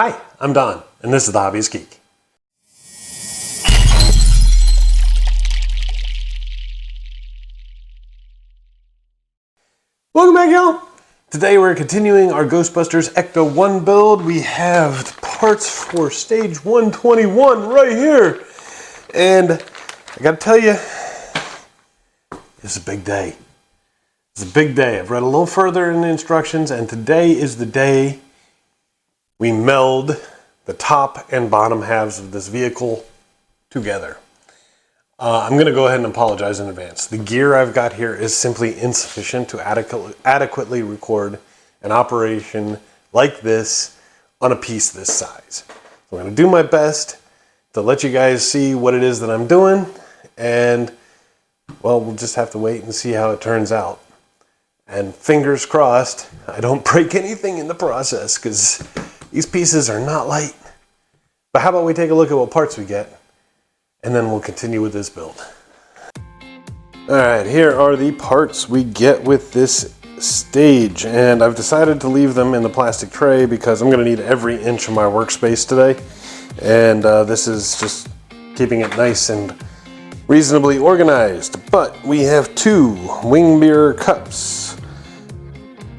Hi, I'm Don, and this is The Hobbyist Geek. Welcome back, y'all. Today we're continuing our Ghostbusters Ecto-1 build. We have the parts for stage 121 right here. And I gotta tell you, it's a big day. It's a big day. I've read a little further in the instructions, and today is the day we meld the top and bottom halves of this vehicle together. I'm going to go ahead and apologize in advance. The gear I've got here is simply insufficient to adequately record an operation like this on a piece this size. So I'm going to do my best to let you guys see what it is that I'm doing, and well, we'll just have to wait and see how it turns out. And fingers crossed, I don't break anything in the process, because these pieces are not light. But how about we take a look at what parts we get, and then we'll continue with this build. Alright, here are the parts we get with this stage, and I've decided to leave them in the plastic tray because I'm going to need every inch of my workspace today, and this is just keeping it nice and reasonably organized. But we have 2 wing mirror cups,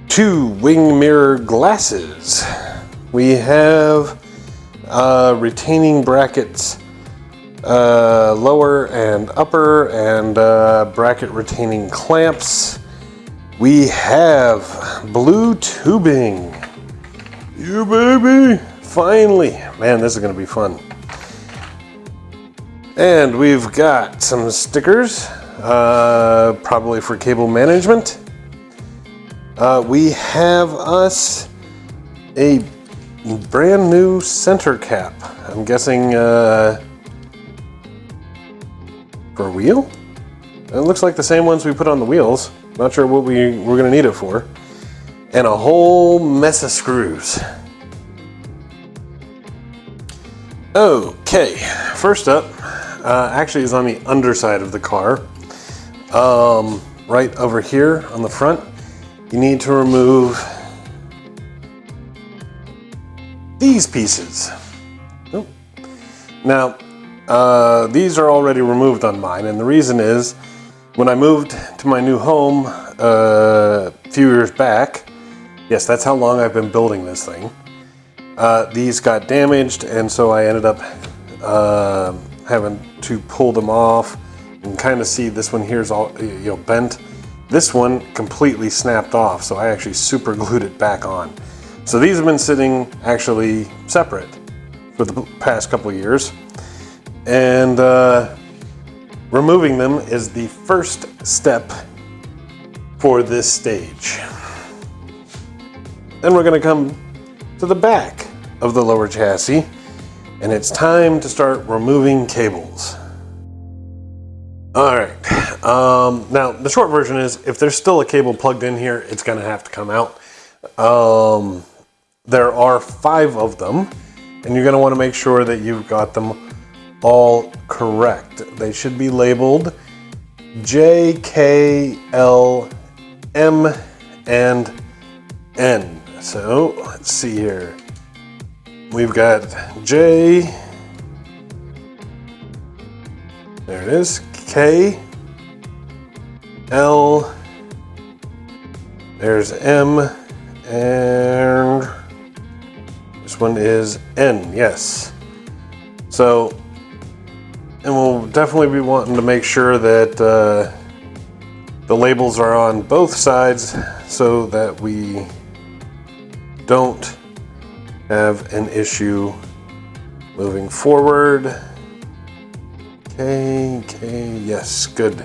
2 wing mirror glasses, we have retaining brackets, lower and upper, and bracket retaining clamps. We have blue tubing. You baby! Finally! Man, this is going to be fun. And we've got some stickers, probably for cable management. We have us a brand new center cap. I'm guessing for a wheel? It looks like the same ones we put on the wheels. Not sure what we're going to need it for. And a whole mess of screws. Okay, first up, actually is on the underside of the car. Right over here on the front, you need to remove these pieces. Oh. Now, these are already removed on mine, and the reason is when I moved to my new home a few years back, yes, that's how long I've been building this thing, these got damaged, and so I ended up having to pull them off. You can kind of see this one here is all bent. This one completely snapped off, so I actually super glued it back on. So these have been sitting actually separate for the past couple of years, and removing them is the first step for this stage. Then we're going to come to the back of the lower chassis, and it's time to start removing cables. Alright, now the short version is if there's still a cable plugged in here, it's going to have to come out. There are 5 of them, and you're going to want to make sure that you've got them all correct. They should be labeled J, K, L, M, and N. So let's see here. We've got J, there it is, K, L, there's M, and this one is N, yes. So, and we'll definitely be wanting to make sure that the labels are on both sides so that we don't have an issue moving forward. Okay, yes, good.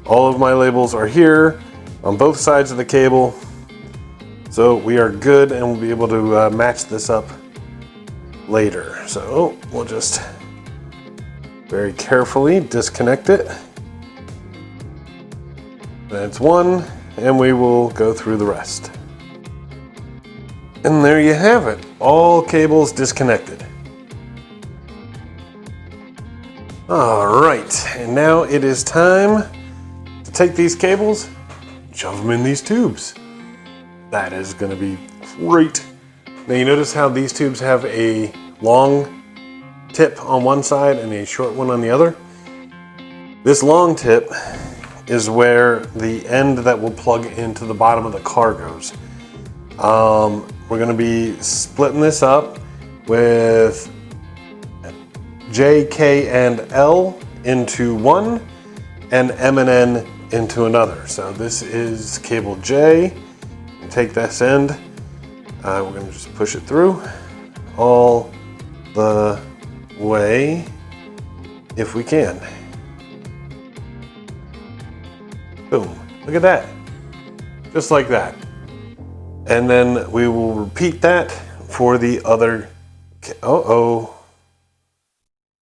All of my labels are here on both sides of the cable. So we are good, and we'll be able to match this up later. So we'll just very carefully disconnect it. That's one, and we will go through the rest. And there you have it, all cables disconnected. All right, and now it is time to take these cables, shove them in these tubes. That is going to be great. Now you notice how these tubes have a long tip on one side and a short one on the other? This long tip is where the end that will plug into the bottom of the car goes. We're going to be splitting this up with J, K, and L into one and M and N into another. So this is cable J. Take this end. We're going to just push it through all the way if we can. Boom. Look at that. Just like that. And then we will repeat that for the other. Uh-oh.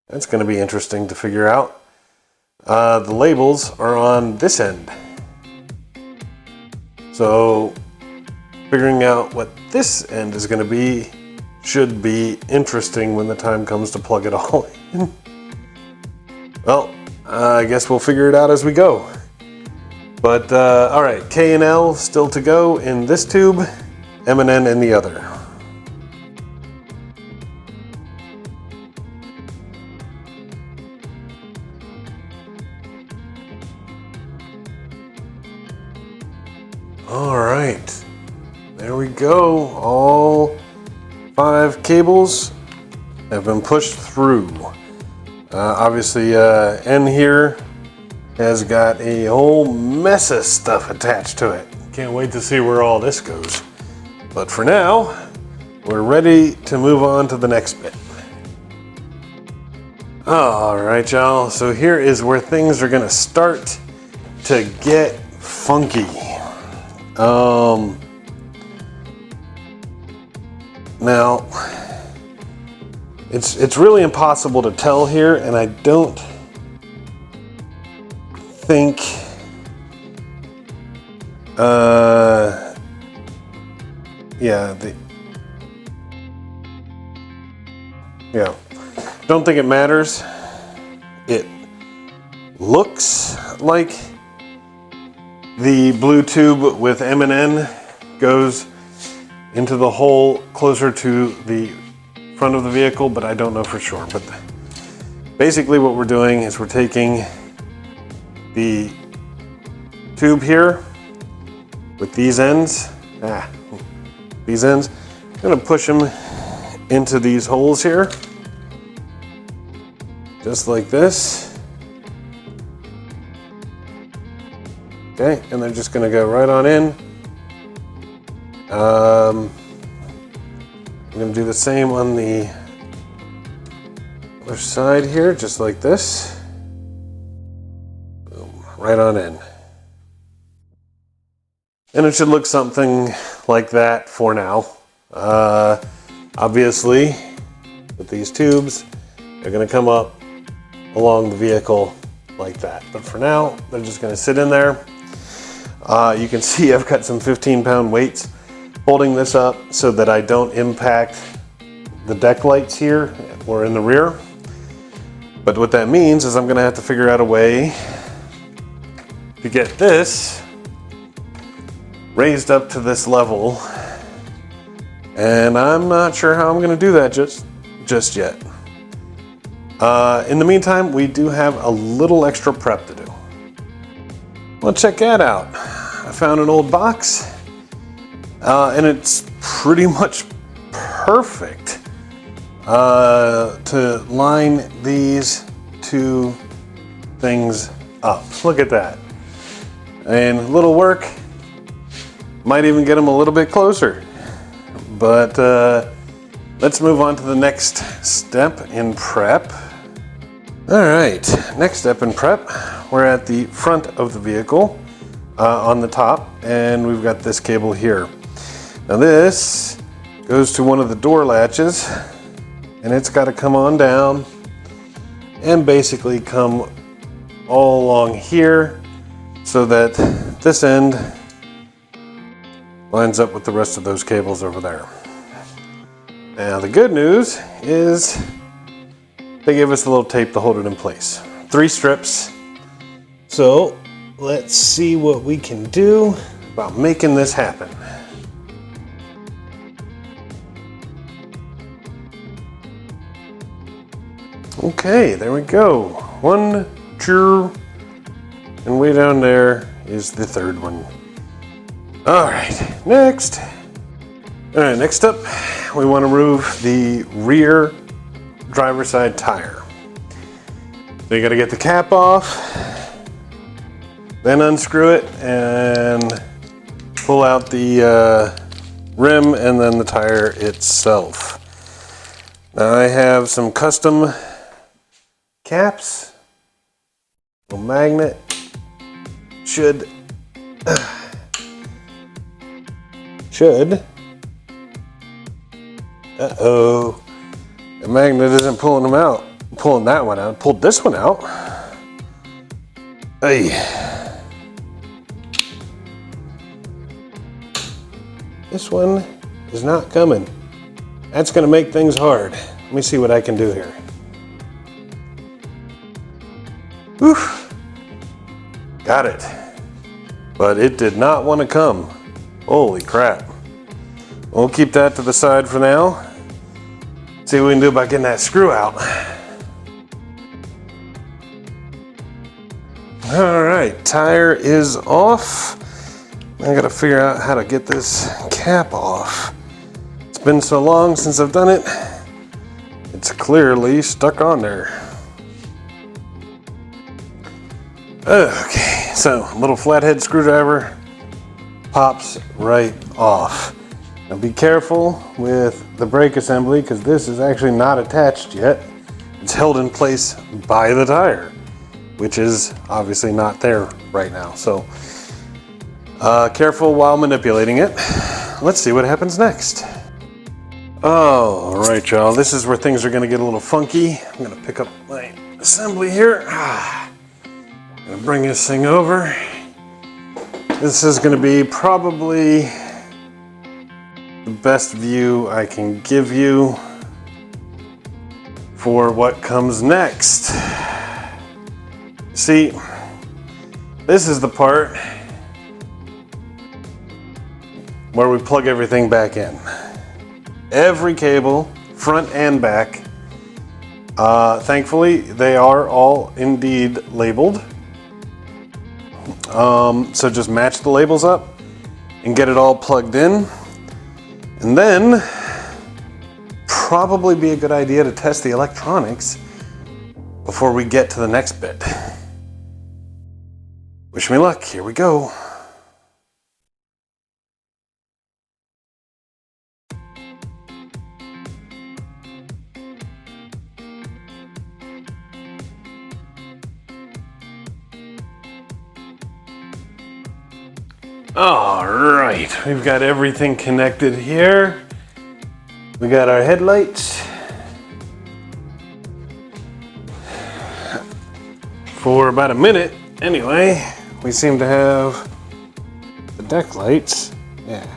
That's going to be interesting to figure out. The labels are on this end. So figuring out what this end is going to be should be interesting when the time comes to plug it all in. Well, I guess we'll figure it out as we go. But all right, K and L still to go in this tube, M and N in the other. All right, there we go. All 5 cables have been pushed through. Obviously, N here has got a whole mess of stuff attached to it. Can't wait to see where all this goes. But for now, we're ready to move on to the next bit. All right, y'all. So here is where things are gonna start to get funky. Now, it's really impossible to tell here, and I don't think don't think it matters. It looks like the blue tube with M and N goes into the hole closer to the front of the vehicle, but I don't know for sure. But basically what we're doing is we're taking the tube here with these ends, I'm gonna push them into these holes here, just like this. Okay, and they're just gonna go right on in. I'm gonna do the same on the other side here, just like this. Boom, right on in. And it should look something like that for now. Obviously, with these tubes, they're gonna come up along the vehicle like that. But for now, they're just gonna sit in there. You can see I've got some 15-pound weights holding this up so that I don't impact the deck lights here or in the rear. But what that means is I'm gonna have to figure out a way to get this raised up to this level. And I'm not sure how I'm gonna do that just yet. In the meantime, we do have a little extra prep to do. Well, check that out. I found an old box. And it's pretty much perfect to line these two things up. Look at that. And a little work might even get them a little bit closer. But let's move on to the next step in prep. All right, next step in prep. We're at the front of the vehicle on the top, and we've got this cable here. Now this goes to one of the door latches, and it's got to come on down and basically come all along here so that this end lines up with the rest of those cables over there. Now the good news is they gave us a little tape to hold it in place. 3 strips. So let's see what we can do about making this happen. Okay, there we go. 1, 2, and way down there is the third one. All right, next. All right, next up, we want to remove the rear driver's side tire. So you got to get the cap off, then unscrew it and pull out the rim and then the tire itself. Now I have some custom caps, a magnet, should, uh-oh, the magnet isn't pulling them out, pulling that one out, pulled this one out. Hey. This one is not coming. That's gonna make things hard. Let me see what I can do here. Whew. Got it. But it did not want to come. Holy crap. We'll keep that to the side for now. See what we can do about getting that screw out. All right, tire is off. I gotta figure out how to get this cap off. It's been so long since I've done it. It's clearly stuck on there. Okay, so a little flathead screwdriver pops right off. Now be careful with the brake assembly because this is actually not attached yet. It's held in place by the tire, which is obviously not there right now. So careful while manipulating it. Let's see what happens next. All right, y'all, this is where things are gonna get a little funky. I'm gonna pick up my assembly here. I'm gonna bring this thing over. This is gonna be probably the best view I can give you for what comes next. See, this is the part where we plug everything back in. Every cable, front and back. Thankfully, they are all indeed labeled. So just match the labels up and get it all plugged in. And then, probably be a good idea to test the electronics before we get to the next bit. Wish me luck, here we go. All right, we've got everything connected here. We got our headlights. For about a minute, anyway, we seem to have the deck lights. Yeah.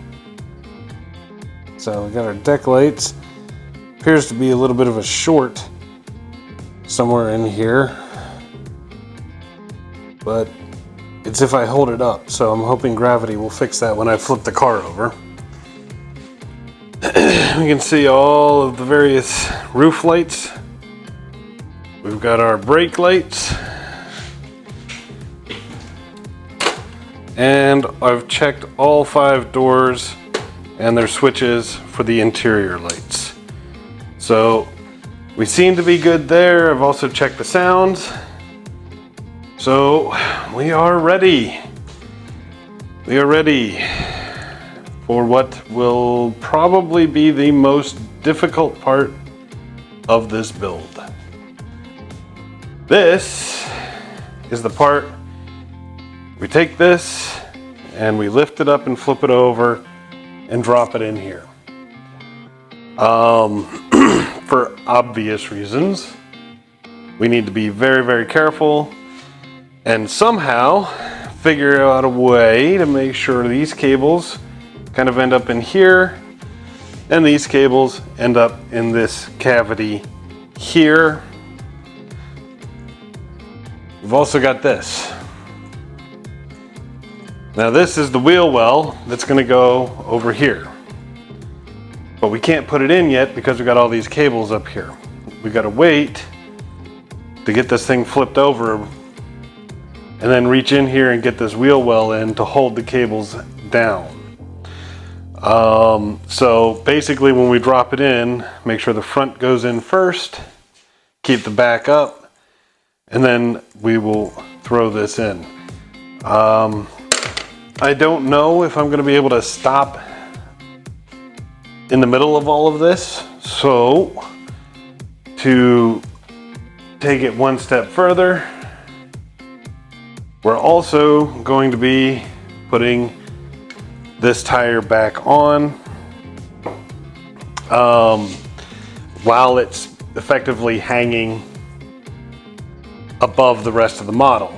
So we got our deck lights. Appears to be a little bit of a short somewhere in here. But it's if I hold it up, so I'm hoping gravity will fix that when I flip the car over. We can see all of the various roof lights. We've got our brake lights. And I've checked all 5 doors and their switches for the interior lights. So we seem to be good there. I've also checked the sounds. So we are ready. We are ready for what will probably be the most difficult part of this build. This is the part we take this and we lift it up and flip it over and drop it in here. For obvious reasons, we need to be very, very careful and somehow figure out a way to make sure these cables kind of end up in here and these cables end up in this cavity here. We've also got this. Now this is the wheel well that's going to go over here. But we can't put it in yet because we got all these cables up here. We got to wait to get this thing flipped over, and then reach in here and get this wheel well in to hold the cables down. So basically when we drop it in, make sure the front goes in first, keep the back up, and then we will throw this in. I don't know if I'm going to be able to stop in the middle of all of this, so to take it one step further, we're also going to be putting this tire back on while it's effectively hanging above the rest of the model.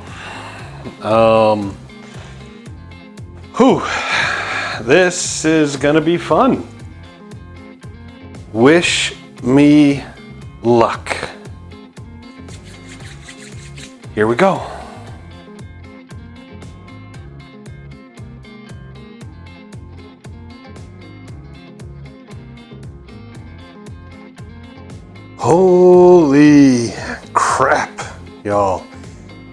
This is gonna be fun. Wish me luck. Here we go. Holy crap, y'all.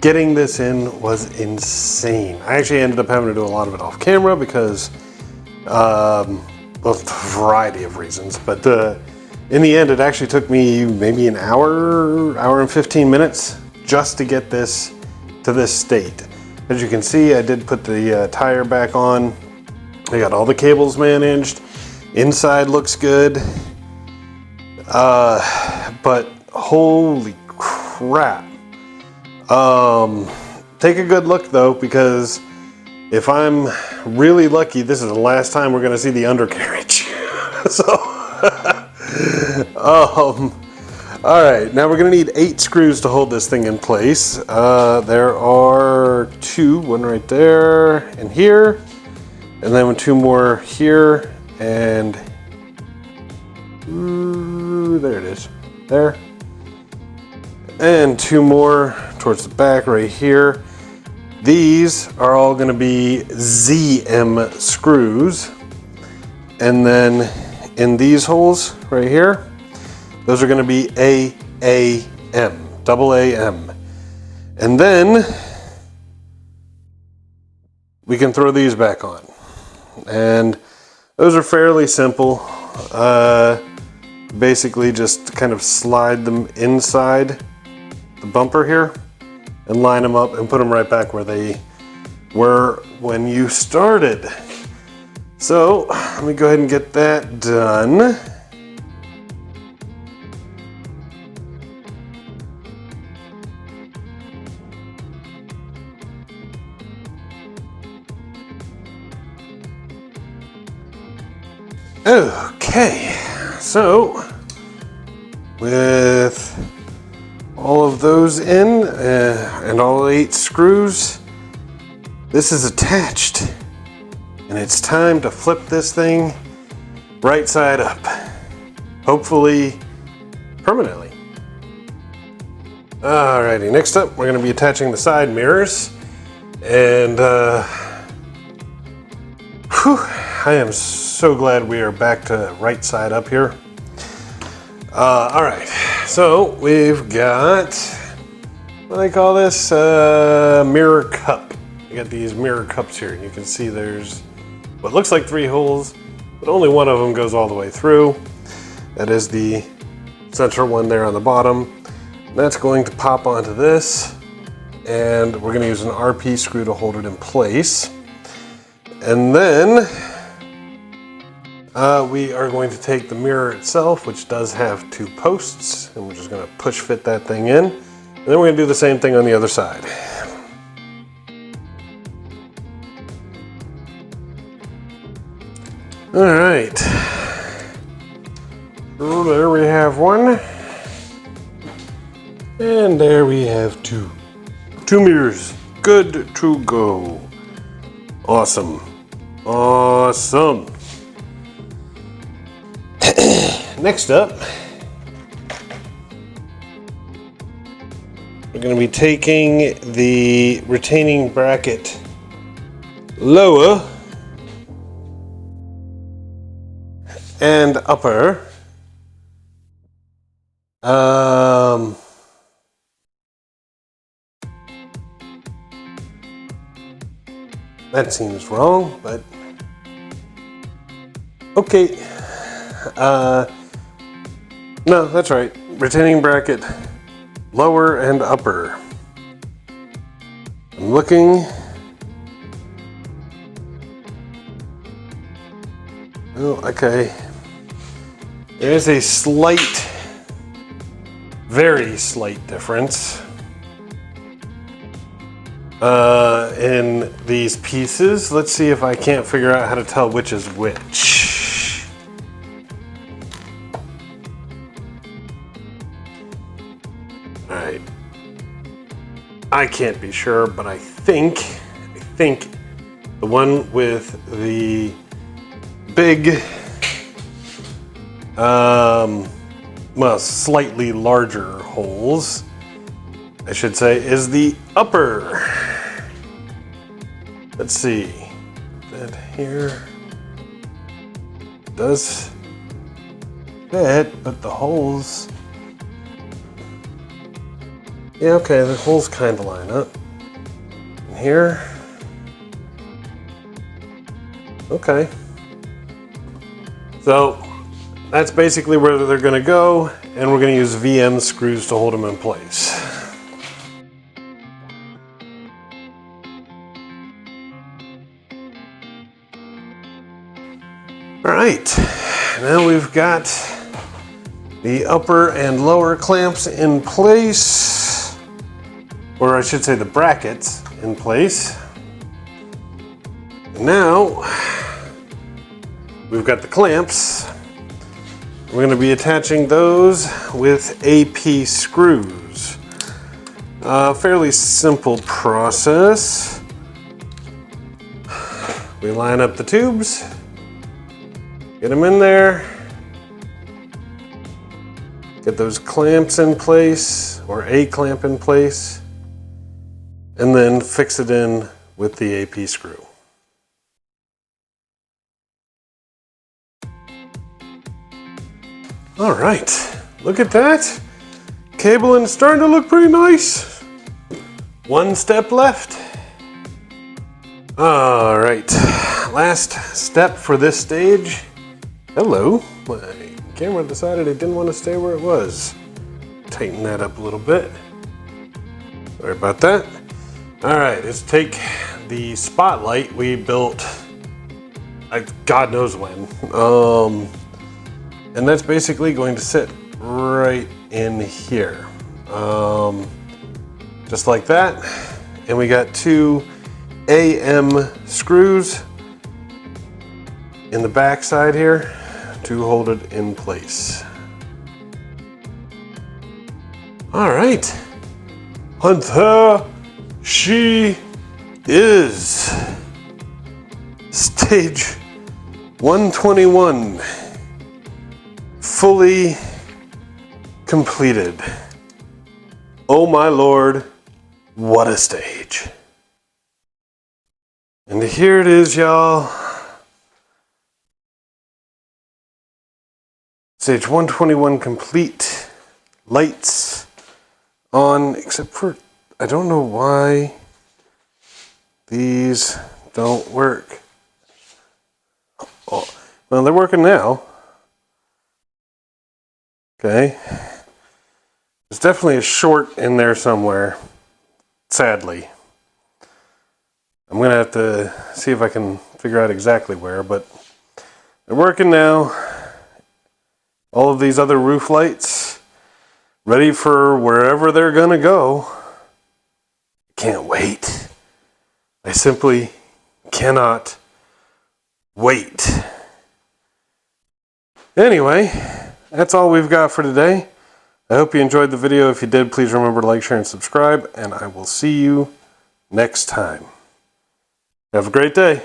Getting this in was insane. I actually ended up having to do a lot of it off camera because of a variety of reasons. But in the end, it actually took me maybe an hour and 15 minutes just to get this to this state. As you can see, I did put the tire back on. I got all the cables managed. Inside looks good. But holy crap. Take a good look though, because if I'm really lucky, this is the last time we're gonna see the undercarriage. So, all right, now we're gonna need 8 screws to hold this thing in place. There are 2, one right there and here, and then 2 more here, and there it is, there. And 2 more towards the back right here. These are all going to be ZM screws. And then in these holes right here, those are going to be AAM, double AM. And then we can throw these back on. And those are fairly simple. Basically just kind of slide them inside the bumper here and line them up and put them right back where they were when you started. So let me go ahead and get that done. Okay, so with all of those in and all 8 screws, this is attached, and it's time to flip this thing right side up, hopefully permanently. Alrighty, next up we're going to be attaching the side mirrors, and I am so glad we are back to right side up here. All right, so we've got, what do they call this? Mirror cup. We got these mirror cups here. You can see there's what looks like 3 holes, but only one of them goes all the way through. That is the central one there on the bottom. That's going to pop onto this, and we're gonna use an RP screw to hold it in place. And then we are going to take the mirror itself, which does have 2 posts, and we're just going to push fit that thing in. And then we're going to do the same thing on the other side. All right. So there we have 1. And there we have 2. 2 mirrors. Good to go. Awesome. Awesome. Next up, we're going to be taking the retaining bracket lower and upper That seems wrong, but okay. No, that's right. Retaining bracket, lower and upper. I'm looking. Oh, okay. There is a slight, very slight difference in these pieces. Let's see if I can't figure out how to tell which is which. All right. I can't be sure, but I think the one with the big, well, slightly larger holes, I should say, is the upper. Let's see, that here does fit, but the holes, yeah, okay, the holes kind of line up. And here, okay. So that's basically where they're going to go, and we're going to use VM screws to hold them in place. All right, now we've got the upper and lower clamps in place, or I should say the brackets in place. And now we've got the clamps. We're going to be attaching those with AP screws. Fairly simple process. We line up the tubes, get them in there, get those clamps in place, or a clamp in place, and then fix it in with the AP screw. All right, look at that. Cabling is starting to look pretty nice. One step left. All right, last step for this stage. Hello, my camera decided it didn't want to stay where it was. Tighten that up a little bit. Sorry about that. All right, let's take the spotlight we built, God knows when. And that's basically going to sit right in here. Just like that. And we got two AM screws in the back side here to hold it in place. All right, and there she is. Stage 121, fully completed. Oh my Lord, what a stage. And here it is, y'all. Stage 121 complete. Lights on, except for, I don't know why these don't work. Oh, well, they're working now. Okay. There's definitely a short in there somewhere, sadly. I'm gonna have to see if I can figure out exactly where, but they're working now. All of these other roof lights ready for wherever they're gonna go. Can't wait. I simply cannot wait. Anyway, that's all we've got for today. I hope you enjoyed the video. If you did, please remember to like, share, and subscribe, and I will see you next time. Have a great day.